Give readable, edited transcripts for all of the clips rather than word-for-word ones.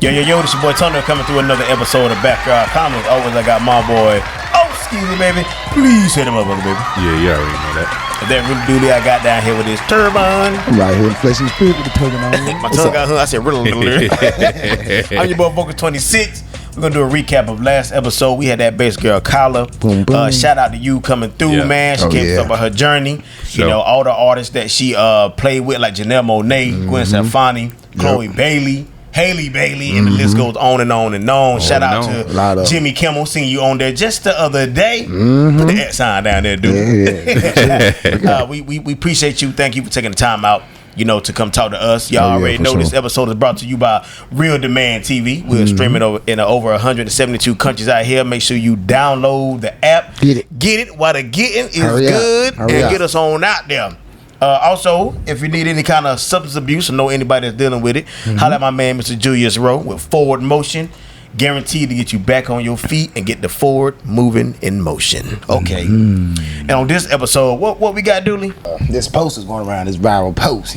Yo, this your boy Tony coming through another episode of Backyard Comments. Always I got my boy, excuse me, baby. Please hit him up, baby. Yeah, you already know that. That really duty I got down here with this turban. I'm right here in flesh and spirit with the turban on. My tongue got I said, I'm your boy Vocal 26. We're gonna do a recap of last episode. We had that bass girl Kyla. Boom, boom. Shout out to you coming through, man. She came to talk about her journey. Sure. You know, all the artists that she played with, like Janelle Monáe, Gwen Stefani, Chloe Bailey, Haley Bailey, and the list goes on and on and on. Shout out to Jimmy Kimmel, seeing you on there just the other day. Put the @ sign down there, dude. We appreciate you. Thank you for taking the time out, you know, to come talk to us. Y'all already know this episode is brought to you by Real Demand TV. We're streaming over 172 countries out here. Make sure you download the app. Get it while the getting is good, and get us on out there. Also, if you need any kind of substance abuse or know anybody that's dealing with it, holla at my man, Mr. Julius Rowe, with Forward Motion. Guaranteed to get you back on your feet and get the forward moving in motion. Okay. And on this episode, what we got, Dooley? This post is going around, this viral post.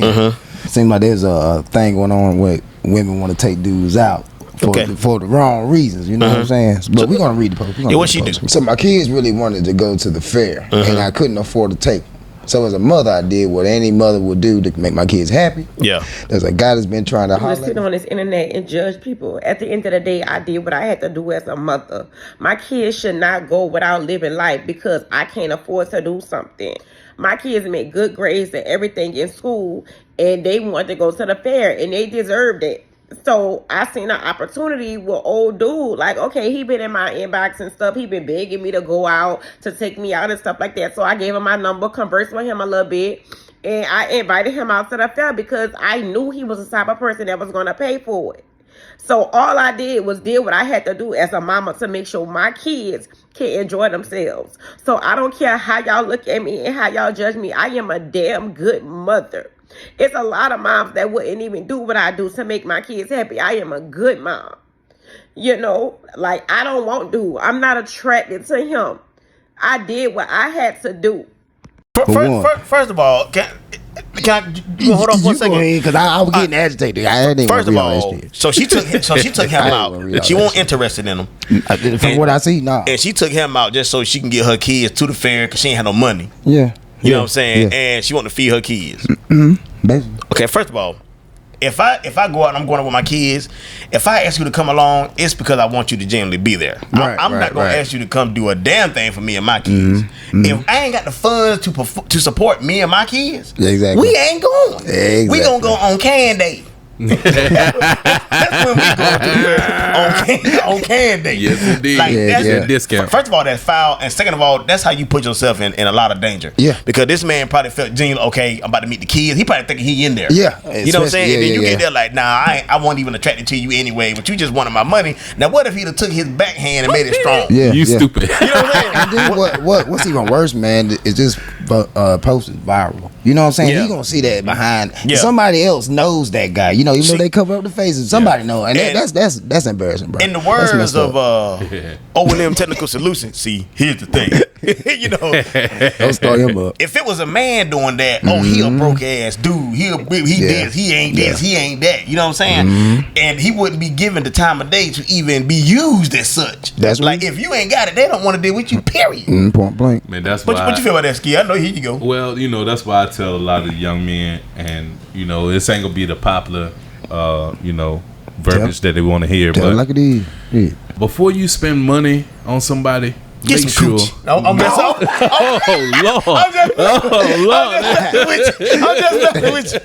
Seems like there's a thing going on where women want to take dudes out for the wrong reasons. You know what I'm saying? But we're going to read the post. What she do? So my kids really wanted to go to the fair, and I couldn't afford to take them. So as a mother, I did what any mother would do to make my kids happy. Yeah. There's a guy that's been trying to holler. Sit on this internet and judge people. At the end of the day, I did what I had to do as a mother. My kids should not go without living life because I can't afford to do something. My kids make good grades and everything in school, and they want to go to the fair, and they deserved it. So I seen an opportunity with old dude. Like, okay, he been in my inbox and stuff. He been begging me to go out, to take me out and stuff like that. So I gave him my number, conversed with him a little bit, and I invited him out to the fair because I knew he was the type of person that was going to pay for it. So all I did was did what I had to do as a mama to make sure my kids can enjoy themselves. So I don't care how y'all look at me and how y'all judge me. I am a damn good mother. It's a lot of moms that wouldn't even do what I do to make my kids happy. I am a good mom. You know, like I don't want to. I'm not attracted to him. I did what I had to do. First of all, can you hold on for a second? Because I was getting agitated. First of all, so she took him out. She wasn't interested in him. From what I see, nah. And she took him out just so she can get her kids to the fair because she ain't had no money. Yeah. You know what I'm saying? Yeah. And she want to feed her kids. Basically. Okay, first of all, if I go out and I'm going out with my kids, if I ask you to come along, it's because I want you to genuinely be there. I'm not going to ask you to come do a damn thing for me and my kids. If I ain't got the funds to support me and my kids, we ain't going. Exactly. We going to go on Can Day. That's when we go on Can Day. Yes, indeed. Like, that's a discount. First of all, that's foul, and second of all, that's how you put yourself in a lot of danger. Yeah. Because this man probably felt genuine. Okay, I'm about to meet the kids. He probably thinking he in there. Yeah. You know what I'm saying? And then you get there like, nah, I wasn't even attracted to you anyway, but you just wanted my money. Now, what if he'd have took his backhand and made it strong? You stupid. You know what I'm saying? And then what's even worse, man, is this post is viral. You know what I'm saying? You're going to see that behind. Somebody else knows that guy. You know, even though they cover up the faces, somebody know. And that's embarrassing, bro. In the words of O&M Technical Solutions, see, here's the thing. You know, don't start him up. If it was a man doing that, he a broke ass dude. He this, he ain't this, he ain't that. You know what I'm saying? And he wouldn't be given the time of day to even be used as such. That's like if you ain't got it, they don't want to deal with you. Period. Point blank. Man, that's what you feel about that, Ski? I know. Here you go. Well, you know, that's why I tell a lot of young men, and you know, this ain't gonna be the popular, verbiage that they want to hear. Tell but like it is. Yeah. Before you spend money on somebody, get make some sure. I'm just messing with you.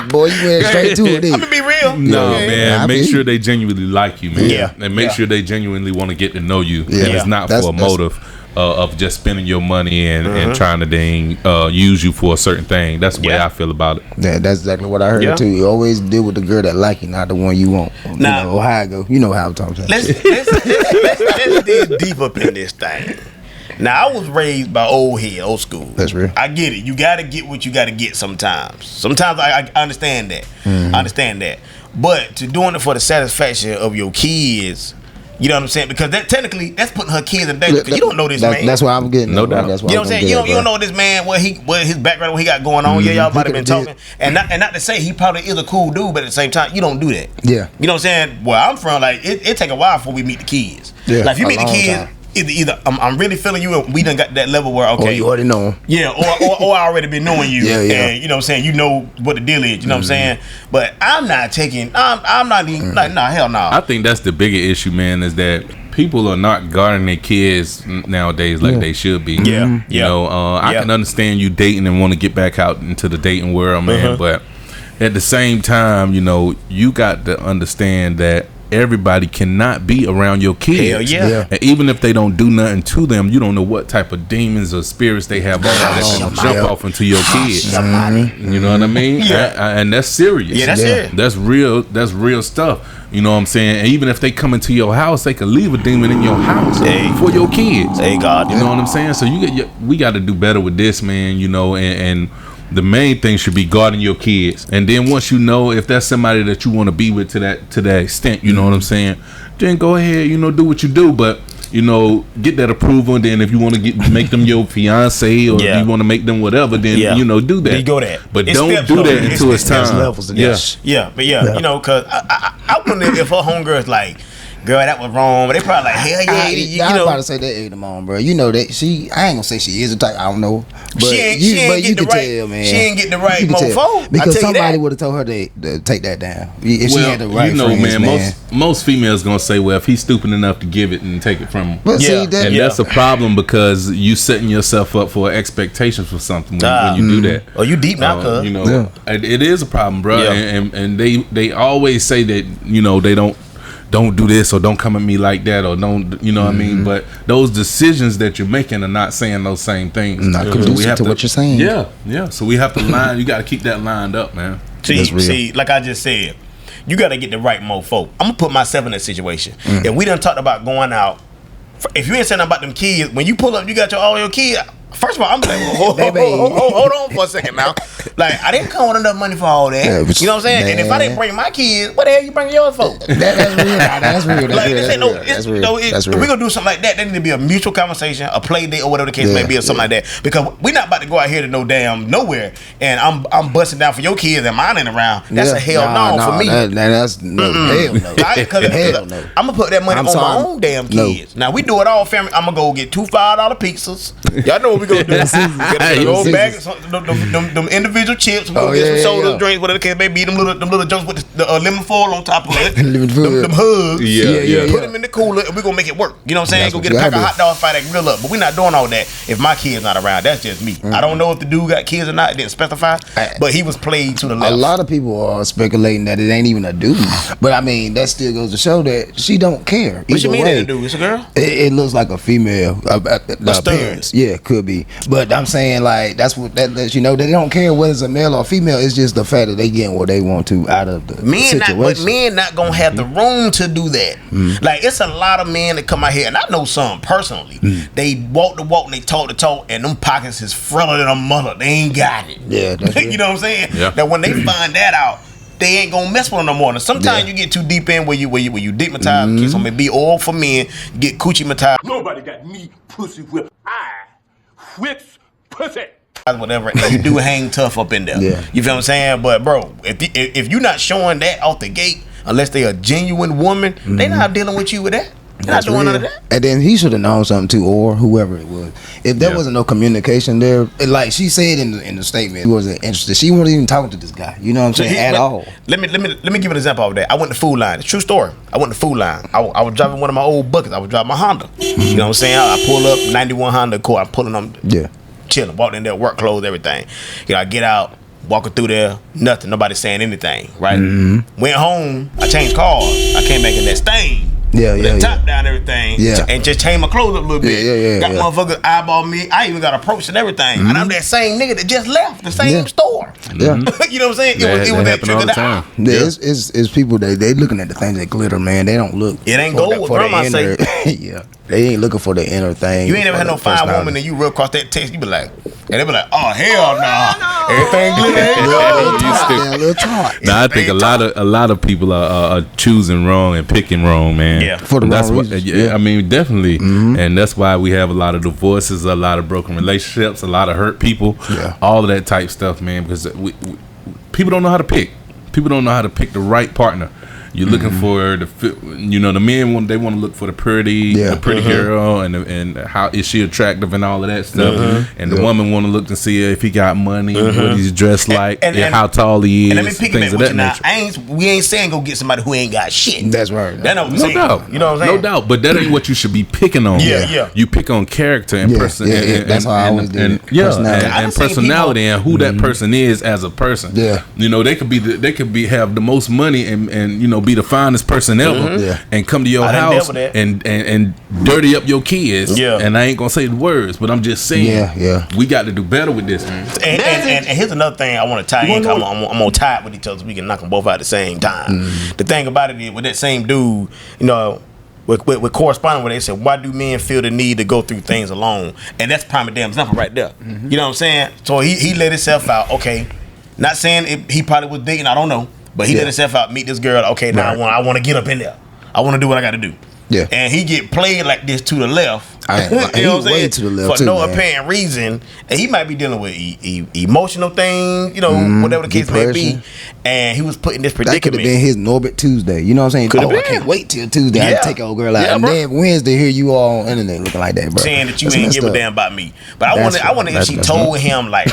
Boy, you went straight to it. I'm gonna be real. No, man. Make sure they genuinely like you, man. Yeah. And make sure they genuinely want to get to know you. Yeah. And it's not for a motive of just spending your money and trying to use you for a certain thing. That's the way I feel about it. Yeah, that's exactly what I heard too. You always deal with the girl that like you, not the one you want. Now, you know how I go. You know how I'm talking about. Let's dig deep up in this thing. Now, I was raised by old school. That's real. I get it. You got to get what you got to get sometimes. Sometimes I understand that. I understand that. But to doing it for the satisfaction of your kids, You know what I'm saying? Because that technically that's putting her kids in danger. Because you don't know this man. That's why I'm getting. No doubt. That's why you know what I'm saying? You don't know this man. What his background, what he got going on. Yeah, y'all might have been talking, and not to say he probably is a cool dude, but at the same time, you don't do that. Yeah. You know what I'm saying? Where I'm from, like it take a while before we meet the kids. Yeah. Like if you meet the kids. Either I'm really feeling you and we done got that level where okay. Or you already know him. Yeah, or I already been knowing you. Yeah. And you know what I'm saying, you know what the deal is, you know what I'm saying? But I'm not even like, nah, hell no. I think that's the bigger issue, man, is that people are not guarding their kids nowadays like they should be. Yeah. You know, I can understand you dating and want to get back out into the dating world, man, but at the same time, you know, you got to understand that everybody cannot be around your kids. Hell yeah. And even if they don't do nothing to them, you don't know what type of demons or spirits they have on that can jump off into your kids. You know what I mean? Yeah. And that's serious. Yeah, that's serious. That's real stuff. You know what I'm saying? And even if they come into your house, they can leave a demon in your house for your kids. Hey God. You know what I'm saying? So we got to do better with this, man, you know, and the main thing should be guarding your kids. And then once you know if that's somebody that you want to be with to that extent, you know what I'm saying, then go ahead, you know, do what you do. But, you know, get that approval. And then if you want to make them your fiance or if you want to make them whatever, then, you know, do that. There you go that. But don't do that until it's time. Yeah, but you know, because I wonder if her homegirl's like, girl, that was wrong. But they probably like, hell yeah. You I was know, about to say that ain't them on, bro. You know that I ain't gonna say she is a type. I don't know, but she ain't get the right. Tell, man. She ain't get the right mofo. Because somebody would have told her to take that down if she had the right. You know, friends, man. Most females gonna say, well, if he's stupid enough to give it and take it from him. But see, that's a problem because you setting yourself up for expectations for something when you do that. Oh, you deep now, cuz. You know, it is a problem, bro. And they always say that, you know, they don't do this or don't come at me like that or don't, you know what I mean? But those decisions that you're making are not saying those same things. Not conducive to what you're saying. Yeah. So we have to line. You got to keep that lined up, man. See, like I just said, you got to get the right mofo. I'm gonna put myself in that situation. If we done talked about going out, if you ain't saying about them kids, when you pull up, you got all your kids. First of all, I'm like, hold on for a second now. Like, I didn't come with enough money for all that. You know what I'm saying? And if I didn't bring my kids, what the hell you bring yours for? That's real. That's real. If we're gonna do something like that, there need to be a mutual conversation, a play date, or whatever the case may be, or something like that. Because we're not about to go out here to no damn nowhere, and I'm busting down for your kids and mine ain't around. That's a hell no for me. That's hell no. Because I'm gonna put that money on my own damn kids. Now we do it all, family. I'm gonna go get 2 $5 pizzas. Y'all know what we gonna do? Go bag them individual chips. We gonna get some sodas, drinks, whatever the case may be. Them little jokes with the lemon foil on top of it. them hugs. Put them in the cooler, and we gonna make it work. You know what I'm saying? Go get a pack of hot dogs, fire that grill up. But we not doing all that if my kid's not around. That's just me. I don't know if the dude got kids or not. It didn't specify, but he was played to the left. A lot of people are speculating that it ain't even a dude, but I mean that still goes to show that she don't care. What you mean it a dude? It's a girl. It looks like a female. The appearance, could be. But I'm saying like that's what that lets you know that they don't care whether it's a male or female. It's just the fact that they getting what they want to out of the situation. But men not gonna have the room to do that. Like it's a lot of men that come out here, and I know some personally. They walk the walk and they talk the talk, and them pockets is fuller than a mother. They ain't got it. Yeah, that's you know what I'm saying? Yeah. That when they find that out, they ain't gonna mess with them no more. Now, sometimes you get too deep in where you digmatize. So maybe all for men get coochie matized. Nobody got me pussy whip. I whips pussy. Whatever, and you do hang tough up in there. You feel what I'm saying? But bro, if you're not showing that off the gate, unless they a genuine woman, they not dealing with you with that. Not doing none of that. And then he should have known something too, or whoever it was. If there wasn't no communication there, like she said in the statement, she wasn't interested. She wasn't even talking to this guy. You know what I'm saying? At all. Let me give an example of that. I went to Food Line. It's a true story. I went to Food Line. I was driving one of my old buckets. I was driving my Honda. You know what I'm saying? I pull up 91 Honda Accord. I'm pulling them. Chilling. Walked in there, work clothes, everything. You know, I get out. Walking through there, nothing. Nobody saying anything. Right. Went home. I changed cars. I came back in that stain. Top down everything. And just change my clothes up a little bit. Got motherfuckers eyeball me. I even got approached and everything. And I'm that same nigga that just left the same store. You know what I'm saying? It was that trick of the eye. It's people they looking at the things that glitter, man. They don't look. It ain't gold. What grandma say? They ain't looking for the inner thing. You ain't ever had no fine woman and you run across that text. You be like, and they be like, oh hell no. Everything good. Now I think a lot of people are choosing wrong and picking wrong, man. Yeah, for the wrong reasons. I mean, definitely, and that's why we have a lot of divorces, a lot of broken relationships, a lot of hurt people, all of that type stuff, man. Because people don't know how to pick. People don't know how to pick the right partner. You're looking for the men want to look for the pretty girl and how is she attractive and all of that stuff, and the woman want to look to see if he got money, what he's dressed like, and how tall he is, and let me pick things of that nature. We ain't saying go get somebody who ain't got shit. That's right. That's what I'm No saying. doubt. You know what I'm saying? No doubt. But that ain't what you should be picking on. Yeah. You pick on character and person. That's how I always did it. And personality and who that person is as a person. Yeah. You know, they could have the most money and be the finest person ever and come to your house and dirty up your kids. Yeah. And I ain't gonna say the words, but I'm just saying we got to do better with this, man. And here's another thing I want to tie in. I'm gonna tie it with each other so we can knock them both out at the same time. The thing about it is with that same dude, with corresponding where they said, why do men feel the need to go through things alone? And that's prime damn example right there. You know what I'm saying? So he let himself out. Okay, not saying he probably was dating, I don't know. But he let himself out, meet this girl. Okay, now I want to get up in there. I want to do what I got to do. Yeah. And he get played like this to the left. You know what I'm saying? To the left for no apparent reason. And he might be dealing with emotional things, whatever the case may be. And he was put in this predicament. That could have been his Norbert Tuesday. You know what I'm saying? I can't wait till Tuesday. I take an old girl out. And then Wednesday, here you all on internet looking like that, bro. Saying that you ain't give a damn about me. But I wonder if she told him like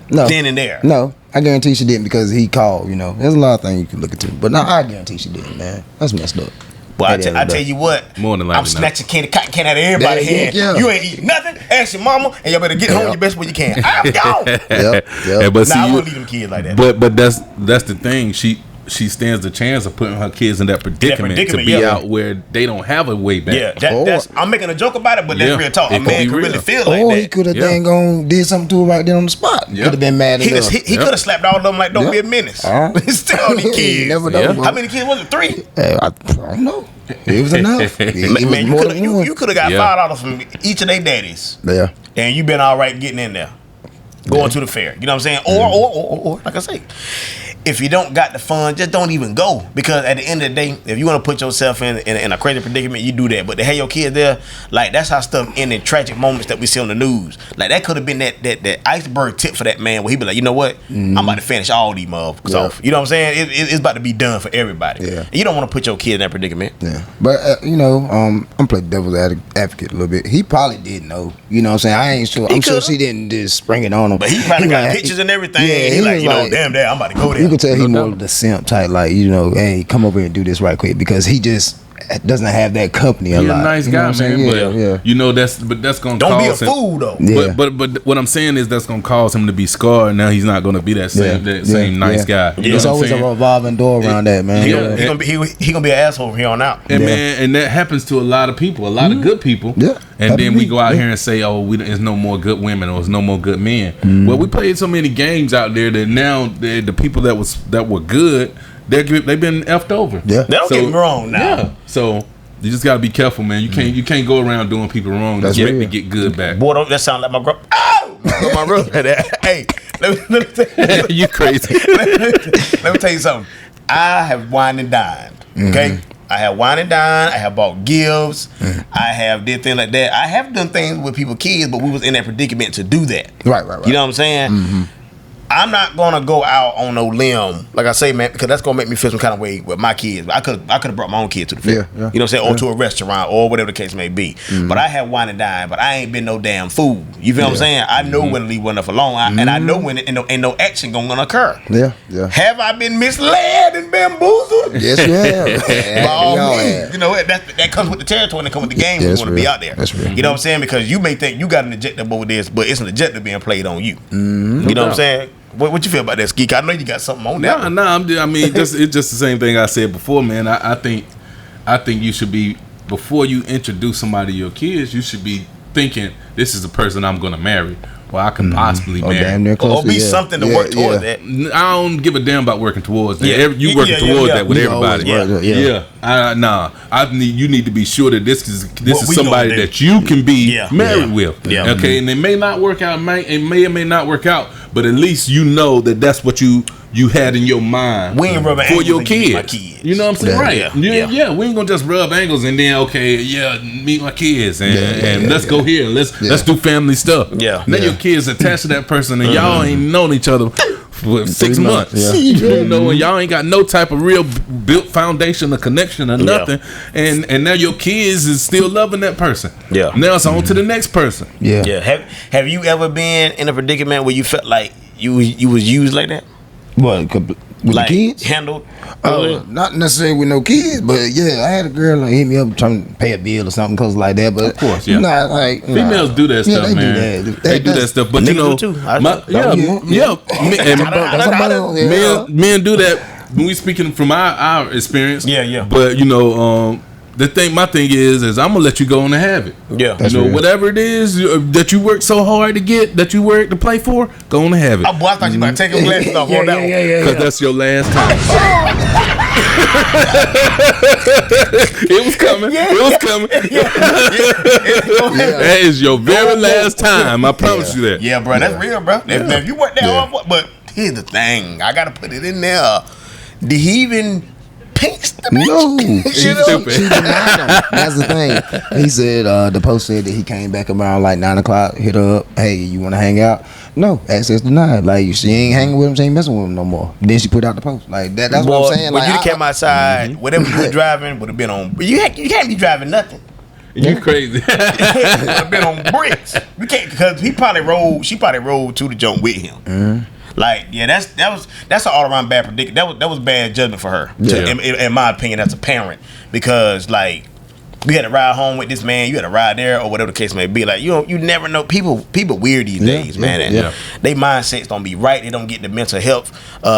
then and there. No. I guarantee she didn't because he called, There's a lot of things you can look into. But no, I guarantee she didn't, man. That's messed up. Well, I tell you what, more than likely I'm snatching cotton candy out of everybody's hand. You ain't eating nothing. Ask your mama, and you better get home your best way you can. I'm gone. But I wouldn't leave them kids like that. But that's the thing. She stands the chance of putting her kids in that predicament to be out where they don't have a way back. That's I'm making a joke about it, but that's real talk. A man could really feel like that. Or he could have did something to her right there on the spot. Could have been mad enough. He could have slapped all of them like, don't be a menace. Still on these kids. Never know. How many kids was it? 3? I don't know. It was enough. Man, you could have got $5 from each of their daddies. Yeah. And you been all right getting in there. Going to the fair. You know what I'm saying? Or like I say, if you don't got the fun, just don't even go. Because at the end of the day, if you want to put yourself in a crazy predicament, you do that. But to have your kids there, like that's how stuff end in tragic moments that we see on the news. Like that could have been that iceberg tip for that man where he be like, you know what? I'm about to finish all these motherfuckers off. You know what I'm saying? It's about to be done for everybody. Yeah. And you don't want to put your kid in that predicament. Yeah. But I'm playing devil's advocate a little bit. He probably did know. You know what I'm saying? I ain't sure. I'm sure she didn't just spring it on him. But he probably got pictures and everything. Yeah, he like, damn, I'm about to go there. You can tell he more of the simp type, like, hey, come over here and do this right quick, because he just doesn't have that company a lot. He's a nice guy, man. That's gonna don't cause be a fool though. Yeah. But what I'm saying is that's gonna cause him to be scarred. Now he's not gonna be that same nice guy. You know It's always a revolving door around that, man. He gonna be an asshole from here on out. And man, and that happens to a lot of people, a lot of good people. Yeah. And then we go out here and say, there's no more good women or there's no more good men. Well, we played so many games out there that now the people that were good, they've been effed over. Yeah. Don't get me wrong now. Yeah. So you just gotta be careful, man. You can't go around doing people wrong to get good back. Boy, that sound like my girl. Oh, my brother. Hey, let me you crazy. Let me tell you something. I have wined and dined. Okay. I have wine and dine. I have bought gifts. I have did things like that. I have done things with people's kids, but we was in that predicament to do that. Right. You know what I'm saying? I'm not gonna go out on no limb, like I say, man, because that's gonna make me feel some kind of way with my kids. I could have brought my own kid to the fair, you know what I'm saying, or to a restaurant, or whatever the case may be. But I have wine and dine, but I ain't been no damn fool. You feel what I'm saying? I know when to leave one enough alone, and I know when ain't no action gonna occur. Yeah. Have I been misled and bamboozled? Yes, you have. By all means, that comes with the territory and it comes with the game. We want to be out there. That's real. You know what I'm saying? Because you may think you got an objective over this, but it's an objective being played on you. You know what I'm saying? What you feel about that, Skeek? I know you got something on that. It's just the same thing I said before, man. I think you should be, before you introduce somebody to your kids, you should be thinking, this is the person I'm going to marry. Well, I can possibly marry. Or be something to work towards that. I don't give a damn about working towards that. You working towards that with everybody. You need to be sure that this is somebody that you can be married with. Yeah. Okay, and it may not work out. It may or may not work out, but at least you know that that's what you had in your mind for your kids. You know what I'm saying? Right. Yeah. We ain't gonna just rub angles and then meet my kids and let's go here and let's do family stuff. Yeah. Then your kids attached to that person and y'all ain't known each other for 6 months. You know, and y'all ain't got no type of real built foundation or connection or nothing. And now your kids is still loving that person. Yeah. Now it's on to the next person. Yeah. Have you ever been in a predicament where you felt like you was used like that? What, with like the kids? Handled? Not necessarily with no kids, but I had a girl like hit me up trying to pay a bill or something cause like that. But of course, females do that stuff, they man. They do that stuff, but you know, men do that when we speaking from our experience. Yeah. But you know, my thing is I'm gonna let you go on and have it. Yeah, you know, whatever it is that you work so hard to get, that you work to play for, go on and have it. I thought you might take your glasses off on that one. Because that's your last time. It was coming. That is your very last time. I promise you that. Yeah, bro, that's real, bro. If you work that hard, but here's the thing, I gotta put it in there. Did he even? No, she denied him. That's the thing. He said the post said that he came back around like 9 o'clock, hit her up, hey, you want to hang out? No, access denied. Like, she ain't hanging with him, she ain't messing with him no more. Then she put out the post. Like that's what I'm saying. When you came outside, whatever you were driving would have been on. You can't be driving nothing. You crazy? Would have been on bricks. You can't, because she probably rolled to the jump with him. Like, that's an all around bad predicament. That was bad judgment for her. Yeah. In my opinion, as a parent, because like you had to ride home with this man, you had to ride there or whatever the case may be. Like you never know. People weird these days, man. And they mindsets don't be right. They don't get the mental health, the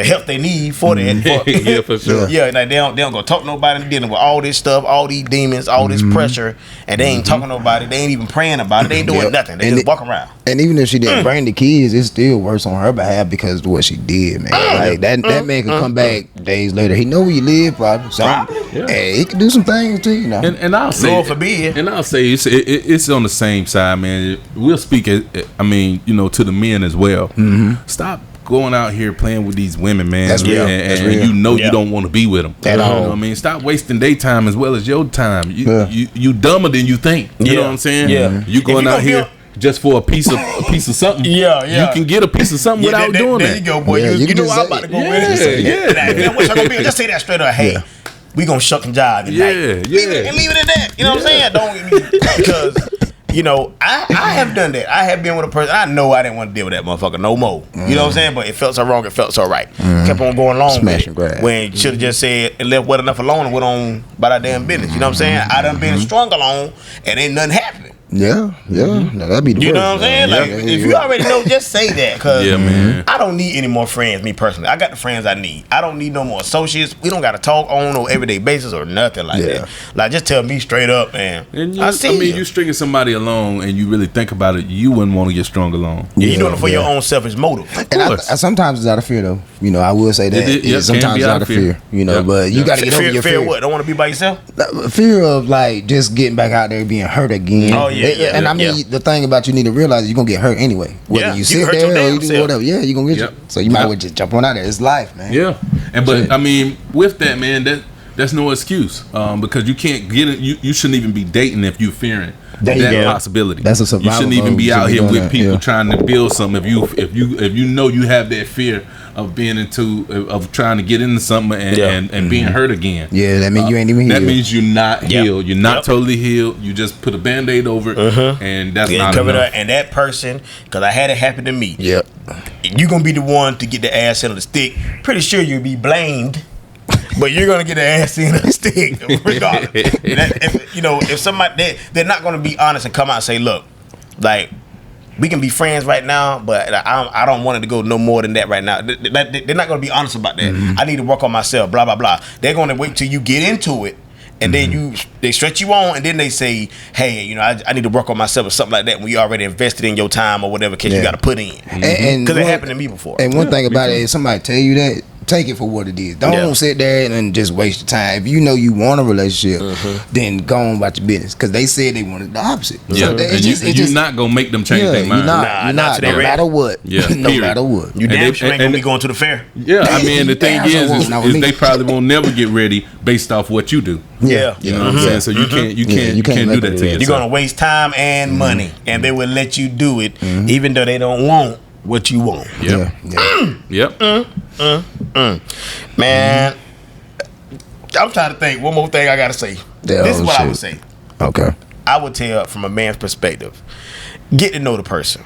help they need for that. Yeah, for sure. Yeah, like they don't go talk to nobody. Dealing with all this stuff, all these demons, all this pressure, and they ain't talking to nobody. They ain't even praying about it. They ain't doing nothing. They just walk around. And even if she didn't bring the kids, it's still worse on her behalf because of what she did, man. Like that man could come back days later. He know where you live, probably. Hey, he can do some things too, you know. And I'll say, Lord forbid. And I'll say it's on the same side, man. We'll speak. To the men as well. Stop going out here playing with these women, man. That's real. And you know you don't want to be with them at all. You know what I mean, stop wasting their time as well as your time. You dumber than you think. You know what I'm saying? Yeah. You going out here just for a piece of something. Yeah. You can get a piece of something without doing that. There you go, boy. You know I'm about to go with it. Yeah. What's I gonna be? Just say that straight up. Hey. We gonna shuck and jive tonight. And leave it at that. You know what I'm saying? Because you know, I have done that. I have been with a person. I know I didn't want to deal with that motherfucker no more. You know what I'm saying? But it felt so wrong. It felt so right. Kept on going along with it. When should have just said and left well enough alone and went on by that damn business. You know what I'm saying? I done been strung along and ain't nothing happening. Yeah. No, that'd be the You know what I'm saying? Like, if you already know, just say that. Because I don't need any more friends, me personally. I got the friends I need. I don't need no more associates. We don't got to talk on no everyday basis or nothing like that. Like, just tell me straight up, man. And you stringing somebody along and you really think about it, you wouldn't want to get strung along. Yeah, you're doing it for your own selfish motive. And I sometimes it's out of fear, though. You know, I will say that. Sometimes it's out of fear. You know, but you got to get over your fear. Fear what? Don't want to be by yourself? Fear of, like, just getting back out there being hurt again. Oh, yeah. And I mean, the thing about you need to realize is you're gonna get hurt anyway. Whether you sit there or you do whatever, you're gonna get you. So you might as well just jump on out there. It's life, man. Yeah, but I mean, with that, man, that's no excuse because you can't get it. You shouldn't even be dating if you're fearing that possibility. That's a survival. You shouldn't even be out here with people trying to build something. If you know you have that fear of being of trying to get into something and being hurt again. Yeah, that means you ain't even healed. That means you're not healed. You're not totally healed. You just put a Band-Aid over it, and that's not enough. And that person, because I had it happen to me. Yep. You're gonna be the one to get the ass in on the stick. Pretty sure you'll be blamed. But you're gonna get the ass in the stick, regardless. If somebody they're not gonna be honest and come out and say, look, like, we can be friends right now, but I don't want it to go no more than that right now. They're not going to be honest about that. I need to work on myself, blah, blah, blah. They're going to wait till you get into it, and then they stretch you on, and then they say, hey, I need to work on myself or something like that when you already invested in your time or whatever case you got to put in. Because it happened to me before. And one thing about it, if somebody tell you that, take it for what it is. Don't sit there and just waste your time. If you know you want a relationship, then go on about your business. Because they said they wanted the opposite. Yeah, So you're not gonna make them change their mind. You're not. No matter what. Yeah, no matter what. You damn sure ain't gonna be going to the fair. Yeah, I mean the thing is they probably won't never get ready based off what you do. Yeah, you know what I'm saying. So you can't do that to yourself. You're gonna waste time and money, and they will let you do it, even though they don't want what you want. Man, I'm trying to think. One more thing I gotta say. This is what I would say. Okay. I would tell from a man's perspective, get to know the person.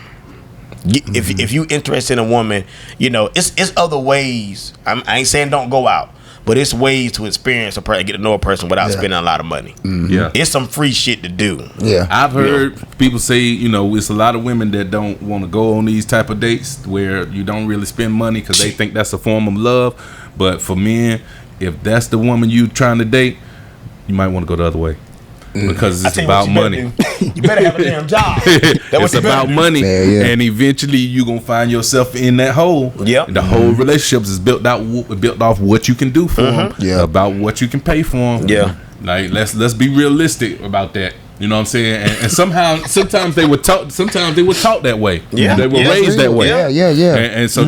If you interested in a woman, you know it's other ways. I ain't saying don't go out, but it's ways to experience a person, get to know a person without spending a lot of money. Yeah, it's some free shit to do. Yeah, I've heard people say, it's a lot of women that don't want to go on these type of dates where you don't really spend money because they think that's a form of love. But for men, if that's the woman you trying to date, you might want to go the other way. Because it's about money. You better have a damn job. It's about money, and eventually you gonna find yourself in that hole. Yep. The whole relationship is built off what you can do for them, about what you can pay for them. Yeah. Like let's be realistic about that. You know what I'm saying? And sometimes they were taught. Sometimes they were taught that way. Yeah. They were raised that way. Yeah. And so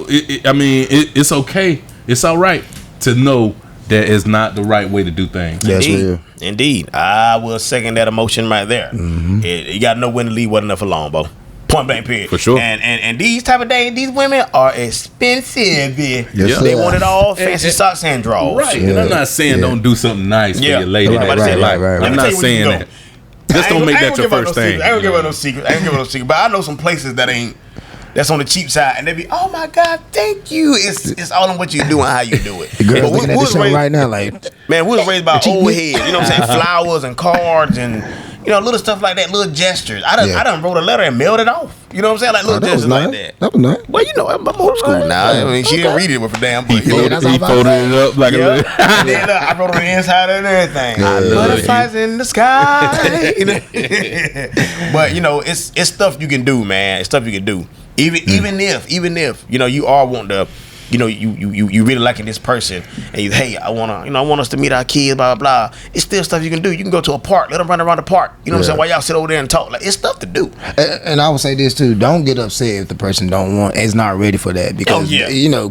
it's okay. It's all right to know that is not the right way to do things. That's real. Indeed. I will second that emotion right there. You got to know when to leave well enough alone, Bo. Point blank period. For sure. And these type of days, these women are expensive. Yes, they want it all fancy socks and drawers. Right. And I'm not saying don't do something nice for your lady. Right. I'm not saying that. Just don't make that your first thing. I don't give her no secret. But I know some places that's on the cheap side, and they be, oh my God, thank you. It's all in what you do and how you do it. The girls looking at the show right now, like, man, we was raised by old heads. You know what I'm saying? Flowers and cards and little stuff like that, little gestures. I done wrote a letter and mailed it off. You know what I'm saying? Like little gestures like that. That was nice. Well, I'm old school now. I mean, she didn't read it with a damn book. He folded it up like a little. And then I wrote on the inside and everything. Butterflies in the sky. But it's stuff you can do, man. It's stuff you can do. Even if you are wanting to, you really liking this person, and hey, I want us to meet our kids, blah blah blah. It's still stuff you can do. You can go to a park, let them run around the park. You know what I'm saying? While y'all sit over there and talk, like it's stuff to do. And I would say this too: don't get upset if the person is not ready for that, because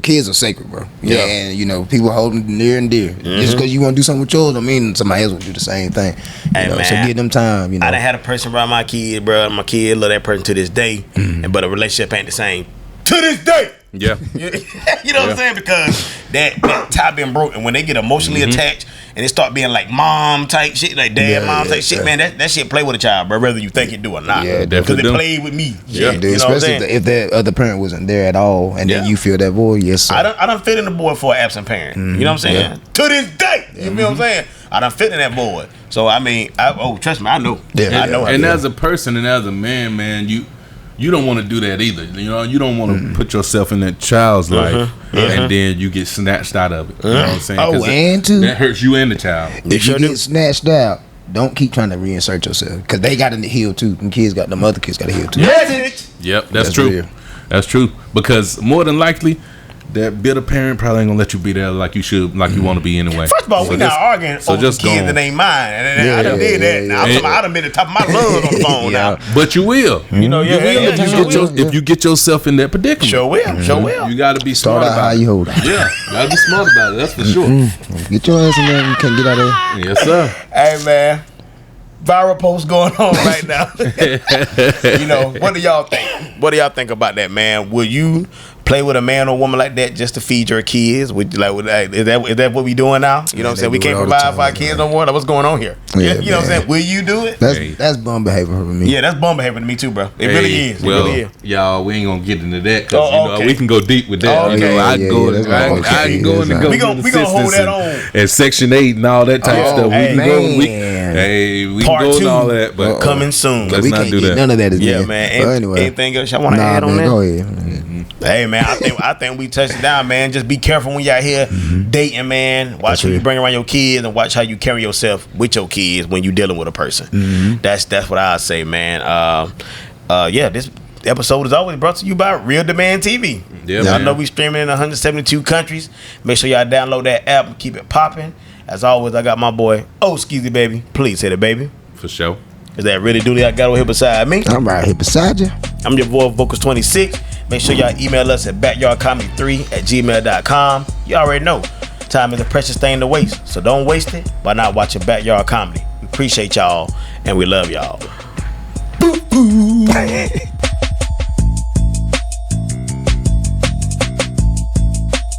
kids are sacred, bro. Yeah, and people hold them near and dear. Just because you want to do something with yours, don't mean somebody else will do the same thing. Man, so give them time. I done had a person around my kid, bro. My kid love that person to this day, but a relationship ain't the same to this day. Yeah. You know what I'm saying? Because that tie been broken. When they get emotionally attached and they start being like mom type shit, like dad, mom type shit, man, that shit play with a child, bro, whether you think it do or not. Yeah, because it played with me. Yeah, dude, especially if that other parent wasn't there at all, and then you feel that void. Yes, sir. I done fit in the void for an absent parent. You know what I'm saying? Yeah. To this day, you know what I'm saying? I done fit in that void. So I mean, trust me, I know. Yeah, I know. And as a person and as a man, you don't want to do that either. You don't want to put yourself in that child's life and then you get snatched out of it. You know what I'm saying? And that hurts you and the child. If you get snatched out, don't keep trying to reinsert yourself, because they got to heal too. Them other kids got to heal too. Yep, that's true. Real. That's true. Because more than likely, that bitter parent probably ain't gonna let you be there like you should, like you want to be anyway. First of all, we not arguing over the kids that ain't mine. I done did that. Now I done been at the top of my lungs on the phone now. But you will. You will if you get yourself in that predicament. Sure will. You got to be smart about how you hold it. Yeah, gotta be smart about it. That's for sure. Get your ass in there. You can't get out of there. Yes, sir. Hey, man. Viral post going on right now. What do y'all think? What do y'all think about that, man? Will you play with a man or woman like that just to feed your kids? Is that what we doing now? You know what I'm saying? We can't provide for our kids no more. Like, what's going on here? You know what I'm saying? Will you do it? That's bum behavior for me. Yeah, that's bum behavior to me too, bro. It really is. Y'all, we ain't gonna get into that because we can go deep with that. I can go into we gonna hold that on. And Section 8 and all that type of stuff. We can go into all that, but coming soon. Let's not do that. None of that is man. Anything else y'all want to add on that? Go ahead. Hey, man, I think we touched it down, man. Just be careful when you're out here dating, man. Watch who you bring around your kids, and watch how you carry yourself with your kids when you're dealing with a person. That's what I say, man. The episode is always brought to you by Real Demand TV. Yeah, I know we streaming in 172 countries. Make sure y'all download that app and keep it popping. As always, I got my boy, Skeezy Baby. Please say the baby. For sure. Is that really Dooley I got over here beside me? I'm right here beside you. I'm your boy, Vocals26. Make sure y'all email us at backyardcomedy3@gmail.com. You already know. Time is a precious thing to waste. So don't waste it by not watching Backyard Comedy. We appreciate y'all and we love y'all.